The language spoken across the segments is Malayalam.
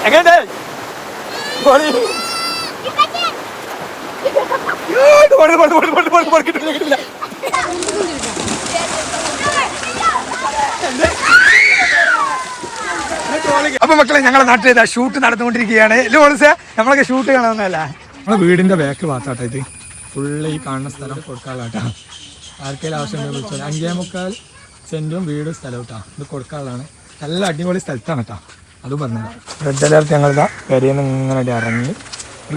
എങ്ങനെ അപ്പൊ മക്കളെ ഞങ്ങളുടെ നാട്ടിൽ ഷൂട്ട് നടന്നുകൊണ്ടിരിക്കുകയാണ്. ലോൺസേ നമ്മളൊക്കെ ഷൂട്ട് കാണാവുന്നതല്ല. നമ്മളെ വീടിന്റെ ബാക്ക് ഭാഗത്താട്ടോ ഇത്. ഫുള്ള് ഈ കാണുന്ന സ്ഥലം കൊടുക്കാനുള്ളതാട്ടാ. ആർക്കെങ്കിലും ആവശ്യമുണ്ടെങ്കിൽ വിളിച്ചോളൂ. 5.25 സെന്റും വീടും സ്ഥലം കേട്ടോ. ഇത് കൊടുക്കാനുള്ളതാണ്. നല്ല അടിപൊളി സ്ഥലത്താണ് കേട്ടോ. അത് പറഞ്ഞത് റെഡ് അലേർട്ട് ഞങ്ങളിതാ പെരയിൽ നിന്ന് ഇങ്ങനെ ഇറങ്ങി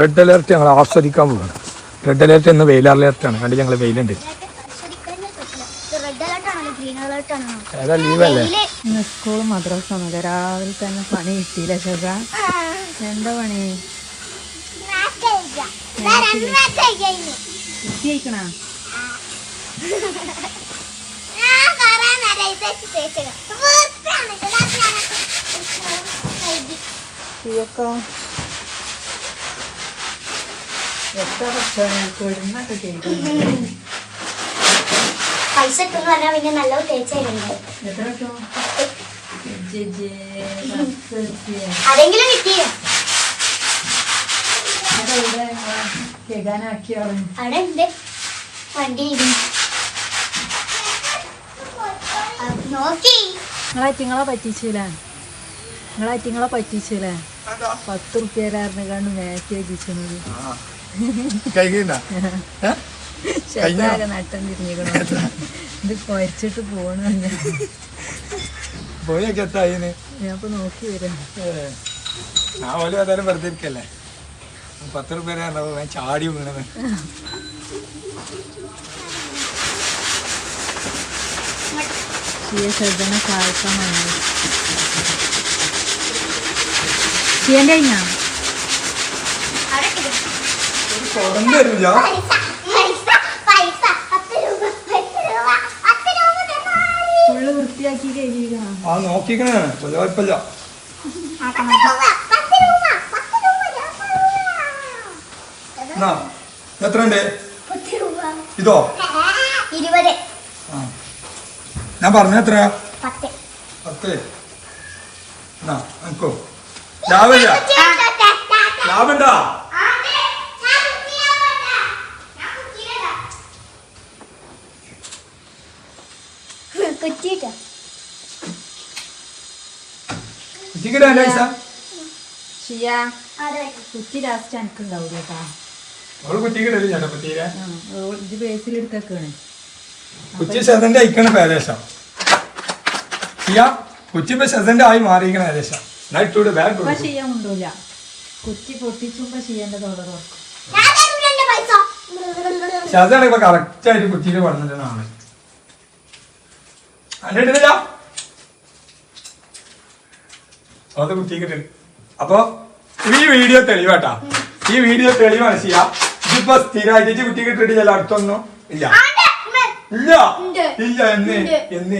റെഡ് അലേർട്ട് ഞങ്ങൾ ആസ്വദിക്കാൻ പോവുകയാണ്. റെഡ് അലേർട്ട് എന്ന് വെയിൽ അലേർട്ടാണ്. കണ്ടില്ല ഞങ്ങൾ വെയിലുണ്ട്. ഏതാ ലീവല്ലേ? സ്കൂളും മദ്രസൊന്നുമില്ല. രാവിലെ തന്നെ പണി കിട്ടിയില്ല. ശോഭ എന്താ പണി കിട്ടിയേക്കണ? പൈസ ഇട്ടെന്ന് പറഞ്ഞാൽ പിന്നെ നല്ല തേച്ചുണ്ട്. ആരെങ്കിലും കിട്ടിയോ? അവിടെ ഉണ്ട് വണ്ടി നോക്കി. നിങ്ങളെ പറ്റിച്ചില്ലേ? 10 റുപ്യക്കാരനെ കണ്ട് മാറ്റി വെച്ചിരുന്നത്. നട്ടം തിരിഞ്ഞിക്കണോ? ഇത് കുഴച്ചിട്ട് പോണ ഞാനിപ്പോ നോക്കി വരാം. വെറുതെ ഇരിക്കല്ലേ? 10 റുപ്യ ചാടി വീണത്. ശ്രദ്ധനെ സഹായിക്കാൻ വന്നത് ചെയ്യണ്ടേ? ഞാൻ ഫുള്ള് വൃത്തിയാക്കി കഴിഞ്ഞിരിക്കണം. നോക്കിക്കണേ കുഴപ്പമില്ല. എത്ര ഉണ്ട് ഇതോ? 20. ഞാൻ പറഞ്ഞ എത്ര? 10. എനിക്കോ ലാഭമില്ല. ലാഭണ്ടോ? കുറ്റി ലാസ്റ്റ് എനിക്കുണ്ടാവൂല കേട്ടാ. ഇത് ബേസിലെടുത്തേക്കാണ്. കൊച്ചി സെസന്റ് അയക്കണം ഏകദേശം. കൊച്ചിപ്പോ സെസന്റ് ആയി മാറിയിരിക്കണം ഏകദേശം. ചെയ്യാൻ കൊണ്ടൂല. കുറ്റി പൊട്ടിച്ചുമ്പോ ചെയ്യേണ്ടത് ഓർഡർ ഓർക്കും. ഷസാണ് ഇപ്പൊ കറക്റ്റ് ആയിട്ട് കൊച്ചിയിൽ പറഞ്ഞിട്ടാണ് ആള്. അല്ല അത് കുറ്റിക്കിട്ട്. അപ്പൊ ഈ വീഡിയോ തെളിവാട്ടാ. ഈ വീഡിയോ തെളിവാണ് ചെയ്യാ. ഇതിപ്പോ സ്ഥിരമായിട്ട് കുറ്റി കിട്ടിട്ട് ചില അടുത്തൊന്നും ഇല്ല. ഇല്ല ഇല്ല. എന്ന്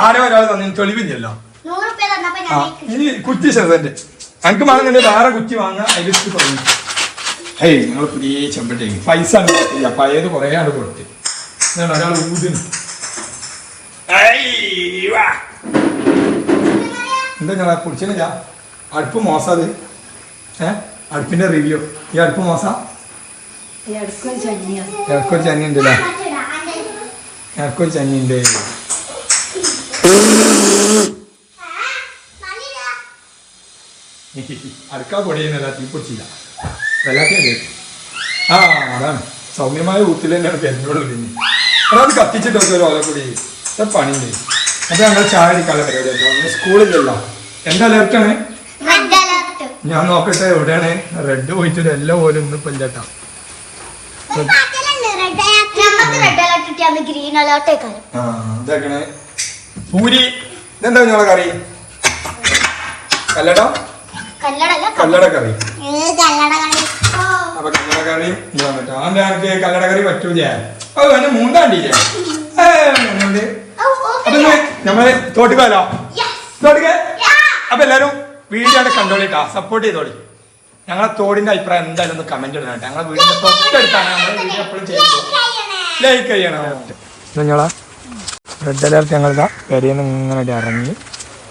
ആരോ ഒരാൾ തന്നെ തെളിവില്ലല്ലോ. ഇനി കുറ്റി സെസന്റ് എനിക്ക് വാങ്ങുന്നുണ്ട്. വേറെ കുറ്റി വാങ്ങാൻ അതിലിട്ട് തുടങ്ങി. ഹേയ് നിങ്ങൾ പുതിയ ചെമ്പട്ടേക്ക് പൈസ കൊടുത്തില്ല. പഴയത് കുറെ ആൾ കൊടുത്ത് ഒരാൾ ഊതിന്. എന്താ ഞങ്ങളെ കുടിച്ചില്ല. അടുപ്പ് മോശത്. അടുപ്പിന്റെ റിവ്യൂ. ഈ അടുപ്പ് മോശ. ഇടക്കൊരു ചന്നി ഉണ്ടല്ലേ? ഇടക്കൊരു ചന്നി ഉണ്ട്. അടുക്കള പൊടിയുന്നല്ല. തീ പൊടിച്ചില്ല. വെള്ളത്തിൻ്റെ അതാണ് സൗമ്യമായ ഊത്തിൽ തന്നെയാണ് എന്നോട് പിന്നെ അതാണ് കത്തിച്ചിട്ടൊക്കെ ഒരു ഓലപ്പൊടി പണിയുണ്ട്. അപ്പൊ ഞങ്ങൾ ചായ അടിക്കാനുള്ള പരിപാടി. സ്കൂളിലല്ലോ. എന്താ അലേർട്ടാണ്? ഞാൻ നോക്കട്ടെ എവിടെയാണ്. റെഡ് പോയിട്ട് എല്ലാം പോലും ഒന്നും ഇപ്പൊ ഇല്ലട്ടാ. ഇതാക്കണേ പൂരി. ഇതെന്താ നിങ്ങളെ കറി? കല്ലട കല്ലട കറി. അപ്പൊ കല്ലട കറി അവന്റെ ആർക്ക് കല്ലട കറി പറ്റൂല. അത് എന്നെ മൂന്നാണ്ടില്ലേ? അപ്പൊ നമ്മള് തോട്ടിക്കാലോ തോട്ടിക്ക. അപ്പൊ എല്ലാരും വീഡിയോ കണ്ടോളിട്ടാ. സപ്പോർട്ട് ചെയ്തോളി. ഞങ്ങളെ തോടിന്റെ അഭിപ്രായം എന്തായാലും ഒന്ന് കമന്റ് ഇടണം. ഞങ്ങളെ വീടിന്റെ തൊട്ടടുത്താണ്. നമ്മള് വീഡിയോ എപ്പോഴും ചെയ്യുന്നത്. ലൈക്ക് ചെയ്യണം. ഞങ്ങളാ റെഡ് അലേർട്ട് ഞങ്ങളിതാ പെരയിൽ നിന്ന് ഇങ്ങനെ ഇറങ്ങി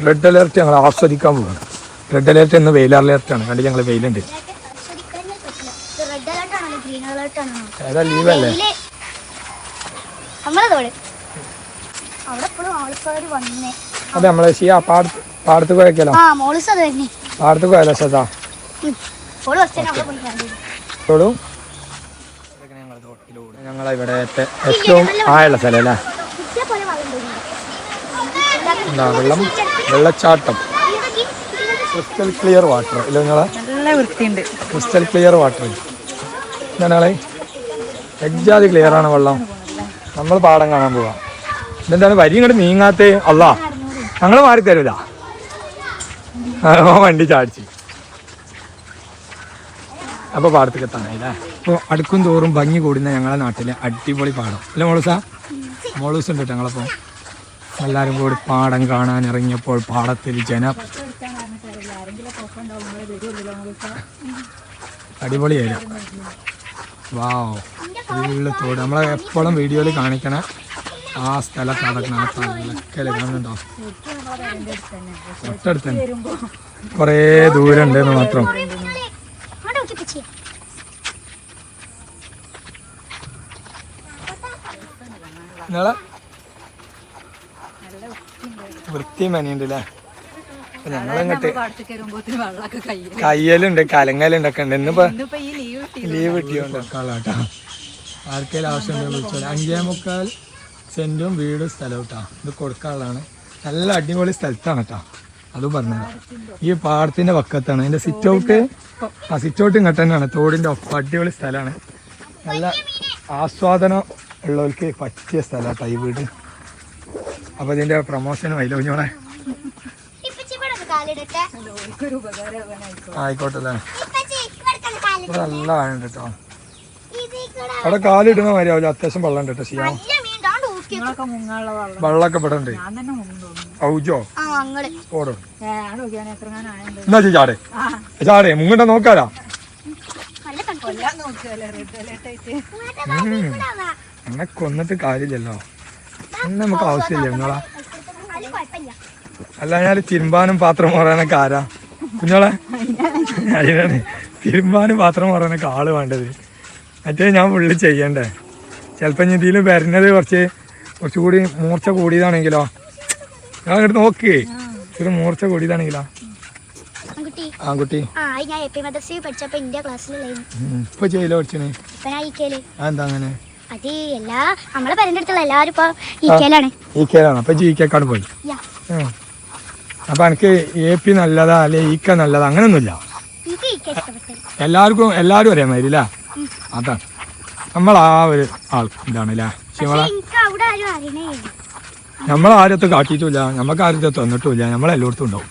റെഡ് അലേർട്ട് ഞങ്ങൾ ആസ്വദിക്കാൻ പോവുകയാണ്. റെഡ് അലേർട്ട് ഇന്ന് വെയിൽ അലേർട്ടാണ്. കണ്ടി ഞങ്ങൾ വെയിലുണ്ട്. ഏതാ ലീവല്ലേ? അതെ നമ്മളെ പാടത്ത് പോയക്കല്ലോ. പാടത്ത് പോയല്ലോ ശതാ. ഞങ്ങളിവിടെ ഏറ്റവും ആയുള്ള സ്ഥലം അല്ലേ? എന്താ വെള്ളച്ചാട്ടം, ക്രിസ്റ്റൽ ക്ലിയർ വാട്ടർ ഇല്ല നിങ്ങളെ? നല്ല വൃത്തിയുണ്ട്. ക്രിസ്റ്റൽ ക്ലിയർ വാട്ടർ ഞങ്ങളെ എജ്ജാതി ക്ലിയർ ആണ് വെള്ളം. നമ്മൾ പാടം കാണാൻ പോവാ. ഇതെന്താണ് വരി ഇങ്ങോട്ട് നീങ്ങാത്തേ? അല്ലാ ഞങ്ങൾ മാറി തരൂല. വണ്ടി ചാടിച്ച് അപ്പോൾ പാടത്തേക്ക് എത്താനായില്ലേ? അപ്പോൾ അടുക്കും തോറും ഭംഗി കൂടുന്ന ഞങ്ങളെ നാട്ടിലെ അടിപൊളി പാടം അല്ലേ മോളൂസാ? മോളൂസ് ഉണ്ട് കേട്ടോ. ഞങ്ങളപ്പോൾ എല്ലാവരും കൂടി പാടം കാണാൻ ഇറങ്ങിയപ്പോൾ പാടത്തിൽ ജനം അടിപൊളിയായിരുന്നു. വാവ് ഫുള്ള് തോട്. നമ്മളെ എപ്പോഴും വീഡിയോയിൽ കാണിക്കണ ആ സ്ഥലത്ത് നടക്കണം. ആ തലക്കല് കാണുന്നുണ്ടോ? തൊട്ടടുത്ത് തന്നെ. കുറേ ദൂരം ഉണ്ടെന്ന് മാത്രം. നിങ്ങളെ വൃത്തി മനയുണ്ടല്ലേ? ഞങ്ങളിങ്ങോട്ട് കയ്യലുണ്ട് കലങ്ങലുണ്ടൊക്കെ ഉണ്ട്. ഇന്നിപ്പോ ലീവ് കിട്ടിയോണ്ട് കേട്ടോ. ആർക്കെങ്കിലും ആവശ്യമുണ്ടെങ്കിൽ വിളിച്ചോളൂ. 5.25 സെന്റും വീടും സ്ഥലം കേട്ടോ. ഇത് കൊടുക്കാനുള്ളതാണ്. നല്ല അടിപൊളി സ്ഥലത്താണ് കേട്ടോ. അതും പറഞ്ഞത് ഈ പാടത്തിന്റെ പക്കത്താണ്. അതിന്റെ സിറ്റ് ഔട്ട് ഇങ്ങോട്ട് തന്നെയാണ്. തോടിന്റെ ഒപ്പം അടിപൊളി സ്ഥലമാണ്. നല്ല ആസ്വാദനം ഉള്ളവർക്ക് പറ്റിയ സ്ഥലം കേട്ടോ ഈ വീട്. അപ്പൊ ഇതിന്റെ പ്രൊമോഷനും അതിലോ കുഞ്ഞോളെ ആയിക്കോട്ടല്ലേ? ഇവിടെ നല്ല വേണ്ട കേട്ടോ. അവിടെ കാലിടുന്ന മാതിരിയാവില്ല. അത്യാവശ്യം വെള്ളം ഉണ്ട് കേട്ടോ. ചെയ്യാം വെള്ളമൊക്കെ ഇവിടെ ഉണ്ട്. ഔജോ ഓടോ എന്നാ ചാടേ ചാടേ മുങ്ങണ്ട നോക്കാലാ. എന്നെ കൊന്നിട്ട് കാര്യമില്ലല്ലോ. നമുക്ക് ആവശ്യമില്ല നിങ്ങളാ. അല്ല ഞാൻ തിരുമ്പാനും പാത്രം മാറാനൊക്കെ ആരാ കുഞ്ഞോളെ? അതിനാണ് തിരുമ്പാനും പാത്രം മാറാനൊക്കെ ആള് വേണ്ടത്. മറ്റേ ഞാൻ ഫുള്ള് ചെയ്യണ്ടേ. ചിലപ്പോൾ ഇതിൽ വരുന്നത് കുറച്ചുകൂടി മൂർച്ച കൂടിയതാണെങ്കിലോ? ഞാൻ ഇങ്ങോട്ട് നോക്കേ. ഒരു മൂർച്ച കൂടിയതാണെങ്കിലോ? ആൺകുട്ടി ഇപ്പൊ ചെയ്യലോ പഠിച്ചേ? അതെന്താ അങ്ങനെ? ഈക്കയിലാണ്. അപ്പൊ ജീക്കാണ് പോയി. അപ്പൊ എനിക്ക് AP നല്ലതാ അല്ലെ ഈക്ക നല്ലതാ അങ്ങനൊന്നുമില്ല. എല്ലാരും ഒരേ മാതിരി അല്ലേ? അതാണ് നമ്മൾ ആ ഒരു ആൾ ഇതാണല്ലേ ശിവളെ. നമ്മളാരത്തും കാട്ടിയിട്ടില്ല, നമുക്ക് ആരത്തെ തന്നിട്ടില്ല. നമ്മളെല്ലായിടത്തും ഉണ്ടാവും.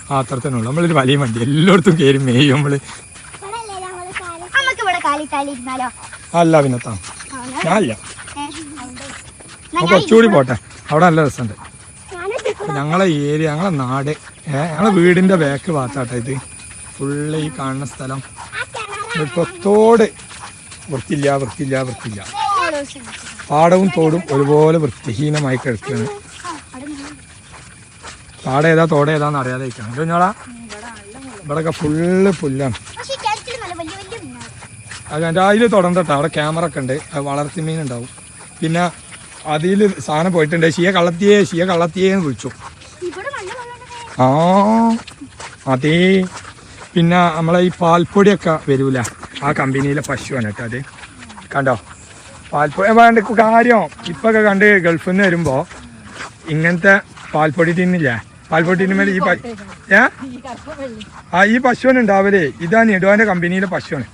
ആ അത്രത്തന്നെ നമ്മളൊരു വലിയ വണ്ടി എല്ലായിടത്തും കയറി മേയും നമ്മള്. അല്ല പിന്നെത്താ ഞാനില്ല. കുറച്ചുകൂടി പോട്ടെ. അവിടെ നല്ല രസമുണ്ട്. ഞങ്ങളെ ഏരിയ ഞങ്ങളെ നാട് ഞങ്ങളെ വീടിന്റെ ബാക്ക് ഭാഗത്താട്ടെ ഇത് ഫുള്ള് ഈ കാണുന്ന സ്ഥലം. ഇപ്പൊ തോട് വൃത്തിയില്ല. പാടവും തോടും ഒരുപോലെ വൃത്തിഹീനമായി കിടക്കുകയാണ്. പാടം ഏതാ തോട് ഏതാന്ന് അറിയാതെ ഇരിക്കണം കുഞ്ഞോളാ. ഇവിടെയൊക്കെ ഫുള്ള് പുല്ലാണ്. അത് അതിൽ തുടർന്നിട്ടാ. അവിടെ ക്യാമറ ഒക്കെ ഉണ്ട്. വളർത്തി മീൻ ഉണ്ടാവും. പിന്നെ അതിൽ സാധനം പോയിട്ടുണ്ട്. ഷിയ കള്ളത്തിയേന്ന് വിളിച്ചു. ആ അതേ. പിന്നെ നമ്മളെ ഈ പാൽപ്പൊടിയൊക്കെ വരൂല ആ കമ്പനിയിലെ പശുവാണ് കേട്ടോ. അത് കണ്ടോ പാൽപ്പൊടി വേണ്ട കാര്യം. ഇപ്പൊക്കെ കണ്ട് ഗൾഫിൽ നിന്ന് വരുമ്പോ ഇങ്ങനത്തെ പാൽപ്പൊടി തിന്നില്ലേ? പാൽപ്പൊടി തിന്നുമ്പോൾ ഈ പശുവാണ് ഉണ്ടാവലേ. ഇതാ നെടുവാന്റെ കമ്പനിയിലെ പശുവാണ്.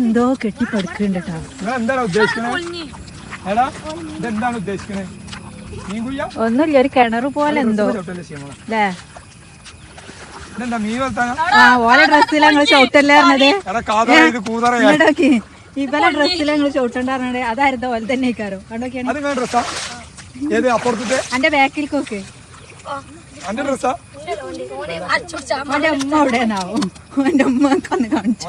എന്തോ കെട്ടിപ്പടുക്കുന്നുണ്ട്. എന്താണ് ഉദ്ദേശിക്കണേ? എടാ ഇതെന്താണ് ഉദ്ദേശിക്കണേ? ഒന്നുമില്ല, ഒരു കിണറ് പോലെ എന്തോ അല്ലേ? ഓലെ ഡ്രസ്സിലാ നിങ്ങള് ചവിട്ടല്ലേ പറഞ്ഞത്? ഇവലെ ഡ്രസ്സിലാ നിങ്ങള് ചവിട്ടണ്ടേ? അതായിരുന്നു ഓലെ തന്നെ കണ്ടോക്കിയാണ്. എന്റെ ബാക്കിലേക്കൊക്കെ എന്റെ ഉമ്മ എവിടെയാണാവും? എന്റെ ഉമ്മക്കൊന്ന് കാണിച്ചു.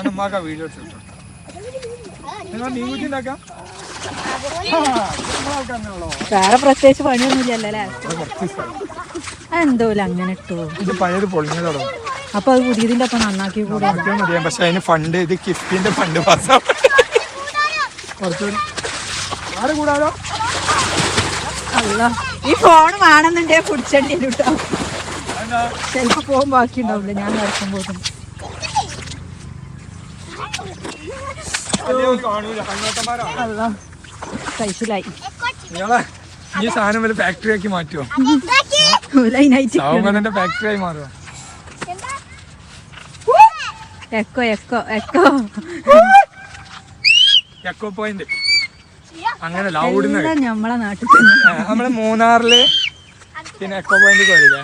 വേറെ പ്രത്യേകിച്ച് പണിയൊന്നുമില്ലല്ലോ അല്ലേ? അതെന്തോല അങ്ങനെ ഇട്ടു. ഇത് പഴയത് പൊളിഞ്ഞതോ. അപ്പൊ അത് പുതിയതിന്റെ ഒപ്പം നന്നാക്കി കൂടെ മതിയാ. പക്ഷെ അതിന് ഫണ്ട് ഇത് കിഫ്റ്റിന്റെ ഫണ്ട് പാസ്സാ കുറച്ചുകൂടി ആരെ കൂടാലോ. അല്ല ഈ ഫോൺ വേണമെന്നുണ്ടേ പിടിച്ചേണ്ടി കേട്ടോ. ചിലപ്പോ ഫോൺ ബാക്കി ഉണ്ടാവില്ല ഞാൻ നടക്കുമ്പോ. അല്ല കഴിച്ചിലായി. ഈ സാധനം വല്ല ഫാക്ടറി ആക്കി മാറ്റുമോ? ഫാക്ടറി ആയി മാറുമോ? Echo echo echo echo point അങ്ങനെ ലൗഡ് നമ്മളെ നാട്ടിൽ നമ്മള് മൂന്നാറില് പിന്നെ എക്കോ പോയിന്റ് പോയില്ലേ.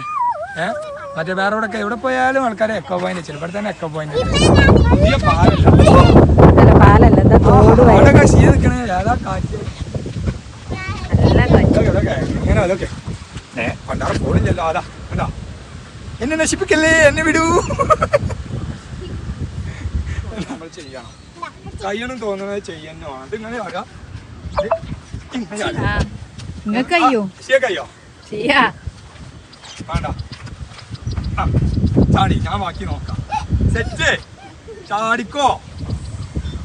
മറ്റേ വേറെ എവിടെ പോയാലും ആൾക്കാരെ എക്കോ പോയിന്റ് വെച്ചില്ല. ഇവിടെ തന്നെ എക്കോ പോയിന്റ് പുതിയ പാലല്ല ഏതാ കാറ്റ് ഇങ്ങനെ അതൊക്കെ പണ്ടാറ് പോണില്ലല്ലോ. അതാ എന്താ എന്നെ നശിപ്പിക്കല്ലേ, എന്നെ വിടൂ. നമ്മൾ ചെയ്യണം, കയ്യണം തോന്നുന്നത് ചെയ്യുന്നോ. അതിങ്ങനെ ആകാം. കയ്യോ കയ്യോ ചെയ്യാ വേണ്ട. ചാടി ഞാൻ ബാക്കി നോക്കാം. സെറ്റ് ചാടിക്കോ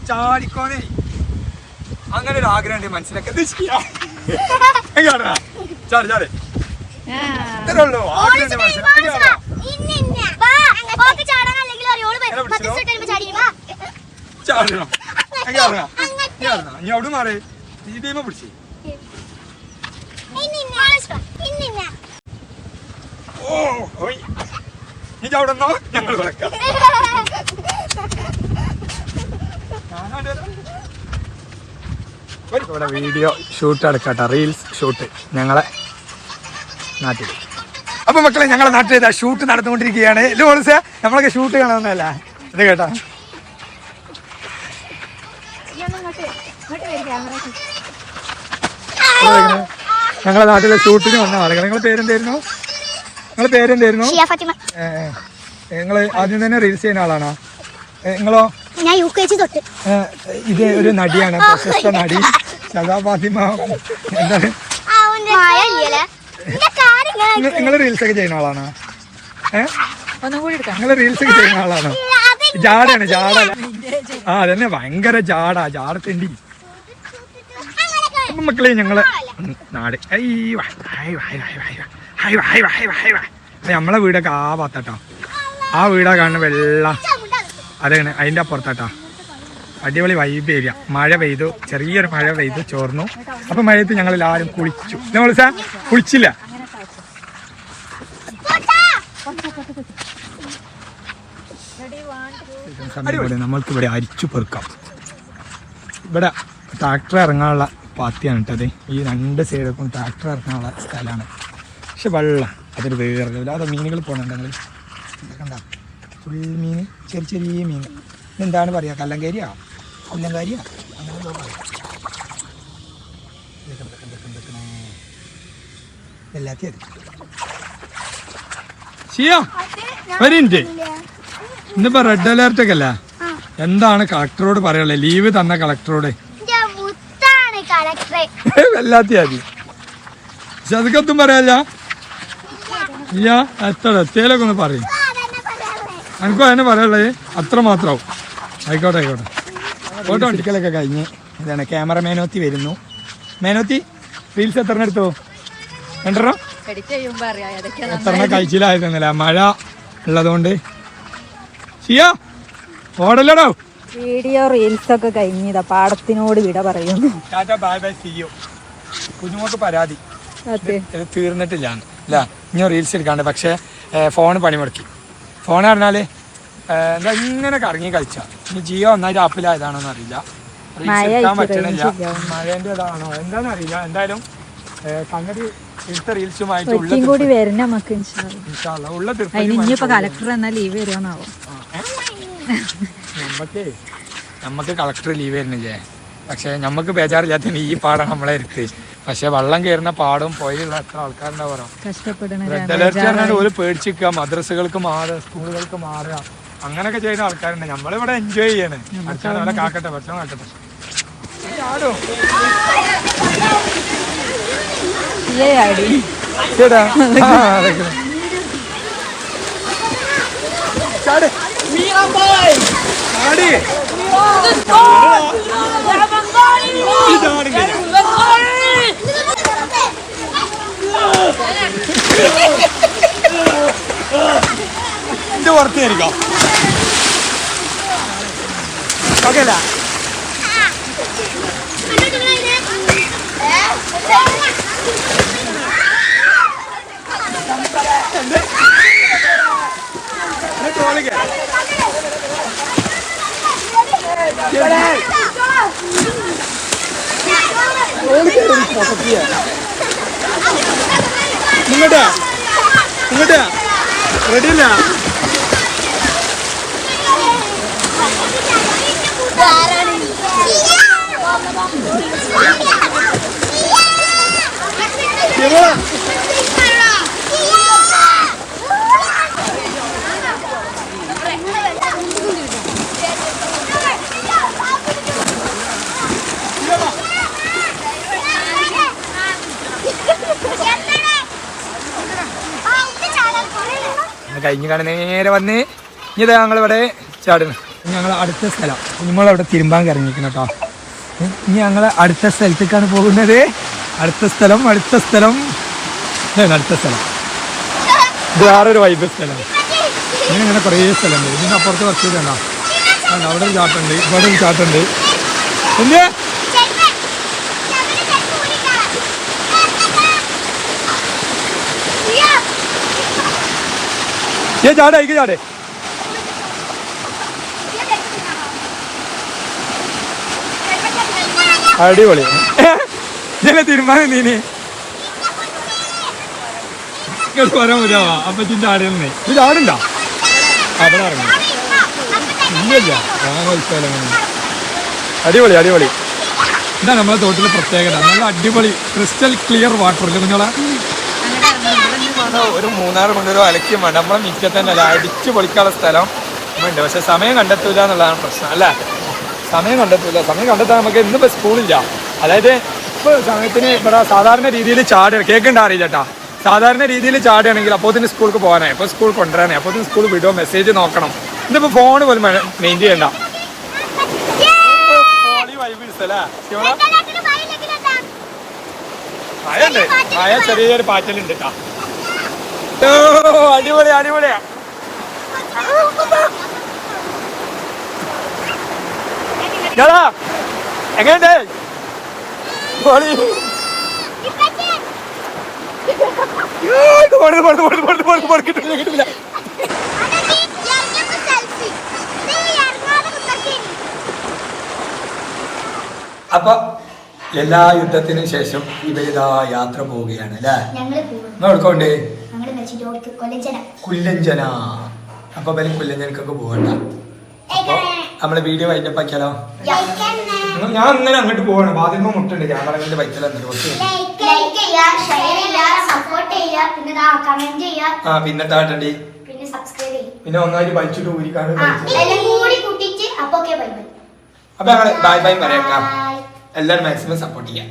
ചാടിക്കോനെ. അങ്ങനെ ഒരു ആഗ്രഹം ഉണ്ട് മനസ്സിലാക്കി. ചാടി ചാടി ഇത്രയുള്ളൂ ആഗ്രഹം മനസ്സിലാക്കി. ചാടണം ഇനി അവിടെ മാറേ. ഈ ടീമ പിടിച്ച് നീ ചവിടുന്നോ ഞങ്ങൾ വിളക്കാം. ഇവിടെ വീഡിയോ ഷൂട്ട് എടുക്കട്ടെ, റീൽസ് ഷൂട്ട് ഞങ്ങളെ നാട്ടിൽ. അപ്പൊ മക്കളെ ഞങ്ങളെ നാട്ടിൽ ഇതാ ഷൂട്ട് നടന്നുകൊണ്ടിരിക്കുകയാണ്. ലോൾസേ നമ്മളൊക്കെ ഷൂട്ട് കാണാവുന്നതല്ല ഇത് കേട്ടാ. ഞങ്ങളെ നാട്ടിലെ ഷൂട്ടിന് വന്ന ആളുകൾ. നിങ്ങളെ പേരെന്തായിരുന്നു? നിങ്ങൾ ആദ്യം തന്നെ റീൽസ് ചെയ്യുന്ന ആളാണോ? നിങ്ങളോ? ഞാൻ UKG തൊട്ട്. ഇത് ഒരു നടിയാണ്, പ്രശസ്ത നടി സദാ ഫാത്തിമ. എന്താണ് നിങ്ങൾ റീൽസ് ഒക്കെ ചെയ്യുന്ന ആളാണോ? നിങ്ങൾ റീൽസ് ഒക്കെ ചെയ്യുന്ന ആളാണോ? ജാടാണ് ജാട. ആ അതന്നെ ഭയങ്കര ജാടത്തേണ്ടി. അപ്പം മക്കളെ ഞങ്ങളെ നാട് നമ്മളെ വീടൊക്കെ ആ ഭാഗത്താട്ടോ. ആ വീടാ കാണുന്ന വെള്ള അതാണ് അതിൻ്റെ അപ്പുറത്താട്ടോ. അടിപൊളി വൈബ് ഏരിയ. മഴ പെയ്തു, ചെറിയൊരു മഴ പെയ്തു, ചോർന്നു. അപ്പം മഴയത്ത് ഞങ്ങൾ എല്ലാവരും കുളിച്ചു. നമ്മൾ സാർ കുളിച്ചില്ല. നമ്മൾക്ക് ഇവിടെ അരിച്ചു പെറുക്കാം. ഇവിടെ ട്രാക്ടർ ഇറങ്ങാനുള്ള പാത്തിയാണ് കേട്ടത്. ഈ രണ്ട് സൈഡൊക്കെ ട്രാക്ടർ ഇറങ്ങാനുള്ള സ്ഥലമാണ്. പക്ഷെ വെള്ളം അതൊരു വേറെ അത് മീനുകൾ പോകുന്നുണ്ടെങ്കിൽ കണ്ട ഫുൾ മീൻ, ചെറിയ ചെറിയ മീൻ. എന്താണ് പറയുക, കല്ലങ്കാരിയാ കൊല്ലങ്കാരിയാ അങ്ങനെ പോകാം. എല്ലാത്തിനും ചെയ്യാ വരിണ്ട്. ഇന്നിപ്പോ റെഡ് അലേർട്ട് ഒക്കെ അല്ല. എന്താണ് കളക്ടറോട് പറയാനുള്ളത്? ലീവ് തന്ന കളക്ടറോട് വല്ലാത്തിയാ മതി. പക്ഷെ അതൊക്കെത്തും പറയാല്ല. ഇല്ല എത്ര എത്തേലൊക്കെ ഒന്ന് പറയും. എനിക്കും അതിനെ പറയാനുള്ളത് അത്ര മാത്രമാവും. ആയിക്കോട്ടെ ആയിക്കോട്ടെ. ഫോട്ടോ അടിക്കലൊക്കെ കഴിഞ്ഞ് ഇതാണ് ക്യാമറ മേനോത്തി വരുന്നു. മേനോത്തി റീൽസ് എത്ര എടുത്തോ? രണ്ടെണ്ണം എത്ര കഴിച്ചില്ലായിരുന്നില്ല, മഴ ഉള്ളതുകൊണ്ട്. ചെയ്യാ ഓടല്ലടോ. വീഡിയോ റീൽസ് ഒക്കെ കഴിഞ്ഞതാ. പാടത്തിനോട് വിട പറയുന്നു. കുഞ്ഞുമോക്ക് പരാതി തീർന്നിട്ടില്ല അല്ല, ഇനി റീൽസ് എടുക്കാണ്ട്. പക്ഷേ ഫോൺ പണിമുടക്കി. ഫോൺ പറഞ്ഞാൽ എന്താ ഇങ്ങനെ കറങ്ങി കളിച്ച. ഇനി ജിയോ ഒന്നായിട്ട് ആപ്പിലായതാണോന്ന് അറിയില്ല. റീൽസ് എടുക്കാൻ പറ്റണില്ല. മഴേൻ്റെ ഇതാണോ എന്താണെന്ന് അറിയില്ല. എന്തായാലും സംഗതി എടുത്ത റീൽസുമായിട്ട് ഉള്ള കളക്ടർ എന്നാ ലീവ് വരുമോന്നാവോ? നമുക്ക് കളക്ടർ ലീവ് വരുന്നില്ലേ? പക്ഷെ നമുക്ക് ബേജാറില്ലാത്ത ഈ പാടം നമ്മളെ എടുത്ത്. പക്ഷെ വെള്ളം കയറുന്ന പാടും പോയിലുള്ള എത്ര ആൾക്കാരുണ്ടാവും. റെഡ് അലർട്ട് പറഞ്ഞാൽ ഒരു പേടിച്ചിരിക്കുക, മദ്രസകൾക്ക് മാറുക, സ്കൂളുകൾക്ക് മാറുക, അങ്ങനെയൊക്കെ ചെയ്യുന്ന ആൾക്കാരുണ്ട്. നമ്മളിവിടെ എൻജോയ് ചെയ്യണേ. അവിടെ കാക്കട്ടെ, ഭക്ഷണം കാക്കട്ടെ. ചേട്ടാ ചാട് ചാടി ഇത് പുറത്തായിരിക്കാം ഓക്കെ അല്ല ഇങ്ങോട്ടാ ഇങ്ങോട്ടാ റെഡിയല്ല കഴിഞ്ഞ് കാണാൻ നേരെ വന്ന് ഇനി ഞങ്ങളിവിടെ ചാടുന്നു. ഞങ്ങൾ അടുത്ത സ്ഥലം നമ്മളവിടെ തിരുമ്പാൻ കറങ്ങിക്കണം കേട്ടോ. ഇനി ഞങ്ങൾ അടുത്ത സ്ഥലത്തേക്കാണ് പോകുന്നത്. അടുത്ത സ്ഥലം ഇത് വേറൊരു വൈബ് സ്ഥലം. ഇങ്ങനെ കുറേ സ്ഥലമുണ്ട്. ഇതിൻ്റെ അപ്പുറത്ത് കുറച്ച് ഇതുണ്ടോ, അവിടെ ഒരു ചാട്ടുണ്ട്, ഇവിടെ ഒരു ചാട്ടുണ്ട്. എന്ത് ചാടേ അയക്ക് ചാടേ അടിപൊളി. ഞാൻ തീരുമാനം നീന് ഇങ്ങോട്ട് വരാൻ മതിയാവാ. അപ്പച്ചിൻ്റെ ആടുന്നേ ഇത് ആടുണ്ടോ അവിടെ ഇറങ്ങി ഇല്ലല്ല അടിപൊളി അടിപൊളി. ഇതാ നമ്മളെ തോട്ടിലെ പ്രത്യേകത. നല്ല അടിപൊളി ക്രിസ്റ്റൽ ക്ലിയർ വാട്ടർ ഇല്ല കുഞ്ഞോളെ. ഒരു 3-6 കൊണ്ടൊരു അലക്യം വേണ്ട. നമ്മളെ മിക്കത്തെ തന്നെ അടിച്ചു പൊളിക്കാനുള്ള സ്ഥലം ഉണ്ട്. പക്ഷെ സമയം കണ്ടെത്തൂല എന്നുള്ളതാണ് പ്രശ്നം അല്ലേ. സമയം കണ്ടെത്താൻ നമുക്ക് ഇന്നിപ്പോൾ സ്കൂളില്ല. അതായത് ഇപ്പോൾ സമയത്തിന് ഇവിടെ സാധാരണ രീതിയിൽ ചാടുക കേൾക്കേണ്ട അറിയില്ല കേട്ടോ. സാധാരണ രീതിയിൽ ചാടുകയാണെങ്കിൽ അപ്പോഴത്തേന് സ്കൂൾക്ക് പോകാനായി, അപ്പോൾ സ്കൂൾ കൊണ്ടുവരാനായി, അപ്പോഴത്തേന് സ്കൂൾ വിടുമോ മെസ്സേജ് നോക്കണം. ഇതിപ്പോൾ ഫോൺ പോലും മെയിൻ ചെയ്യണ്ട. മഴയുണ്ട്, മഴ ചെറിയൊരു പാറ്റലുണ്ട് കേട്ടോ. അടിപൊളിയാ അടിപൊളിയാ. എങ്ങനെയുണ്ട് കിട്ടില്ല. അപ്പൊ എല്ലാ യുദ്ധത്തിനും ശേഷം ഇവരിതാ യാത്ര പോവുകയാണ് അല്ലേ. എടുക്കോണ്ടേ കുല്ലഞ്ചന. അപ്പൊ ബലി കുല്ലഞ്ചനക്കൊക്കെ പോകണ്ട. അപ്പൊ നമ്മളെ വീഡിയോ വൈൻഡപ്പാക്കിയാലോ. ഞാൻ അങ്ങനെ അങ്ങോട്ട് പോവാണ്. ബാധ്യമ മുട്ടുണ്ട് ക്യാമറകളുടെ ബൈക്കിൽ പിന്നെ താട്ടണ്ടി പിന്നെ ഒന്നായിട്ട് വലിച്ചിട്ട് ഊരിക്കാണ്. അപ്പൊ ഞങ്ങള് ബൈ ബൈ പറയാം. എല്ലാവരും മാക്സിമം സപ്പോർട്ട് ചെയ്യാം.